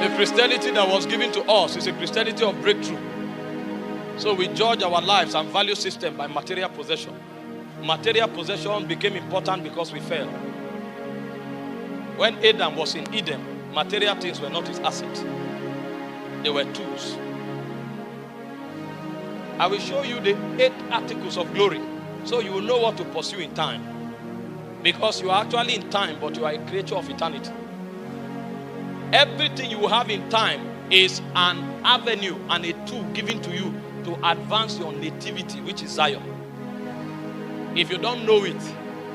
The Christianity that was given to us is a Christianity of breakthrough. So we judge our lives and value system by material possession. Material possession became important because we fell. When Adam was in Eden, material things were not his asset. They were tools. I will show you the 8 articles of glory, so you will know what to pursue in time. Because you are actually in time, but you are a creature of eternity. Everything you have in time is an avenue and a tool given to you to advance your nativity, which is Zion. If you don't know it,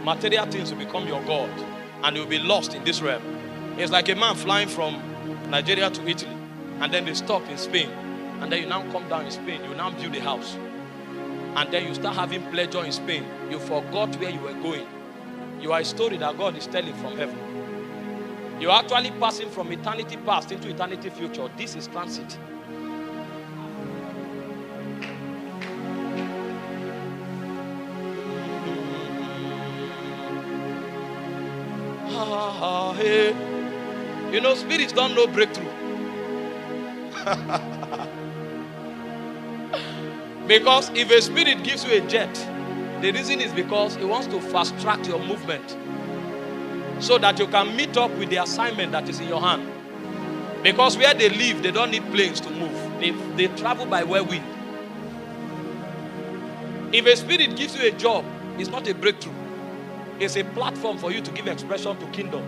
material things will become your God, and you'll be lost in this realm. It's like a man flying from Nigeria to Italy, and then they stop in Spain, and then you now come down in Spain, you now build a house, and then you start having pleasure in Spain. You forgot where you were going. You are a story that God is telling from heaven. You are actually passing from eternity past into eternity future. This is transit. You know, spirits don't know breakthrough. Because if a spirit gives you a jet, the reason is because it wants to fast track your movement so that you can meet up with the assignment that is in your hand. Because where they live, they don't need planes to move. They travel by whirlwind. If a spirit gives you a job, it's not a breakthrough. It's a platform for you to give expression to kingdom.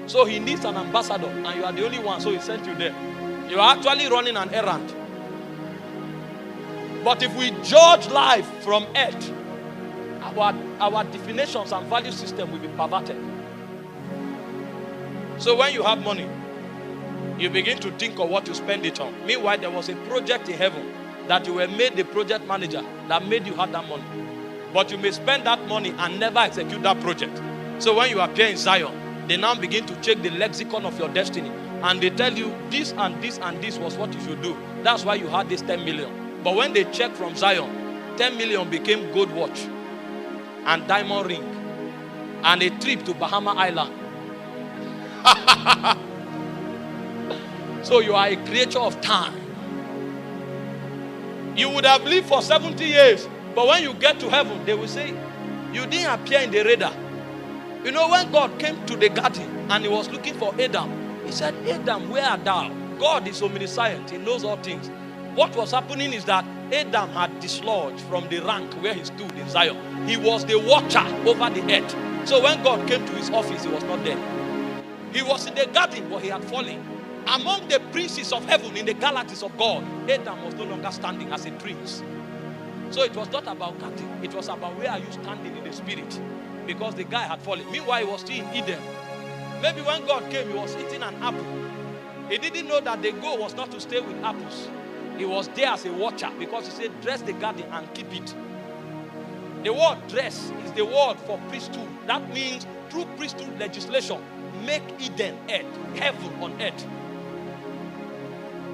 So he needs an ambassador, and you are the only one, so he sent you there. You are actually running an errand. But if we judge life from earth, our definitions and value system will be perverted. So when you have money, you begin to think of what to spend it on. Meanwhile, there was a project in heaven that you were made the project manager that made you have that money. But you may spend that money and never execute that project. So when you appear in Zion, they now begin to check the lexicon of your destiny. And they tell you this and this and this was what you should do. That's why you had this 10 million. But when they check from Zion, 10 million became gold watch and diamond ring and a trip to Bahama Island. So you are a creature of time. You would have lived for 70 years, but when you get to heaven, they will say, you didn't appear in the radar. You know, when God came to the garden and he was looking for Adam, he said, Adam, where art thou? God is omniscient. He knows all things. What was happening is that Adam had dislodged from the rank where he stood in Zion. He was the watcher over the earth. So when God came to his office, he was not there. He was in the garden, but he had fallen. Among the princes of heaven in the galaxies of God, Adam was no longer standing as a prince. So it was not about garden. It was about where are you standing in the spirit. Because the guy had fallen. Meanwhile, he was still in Eden. Maybe when God came, he was eating an apple. He didn't know that the goal was not to stay with apples. He was there as a watcher because he said, dress the garden and keep it. The word dress is the word for priesthood. That means through priesthood legislation, make Eden earth, heaven on earth.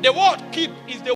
The word keep is the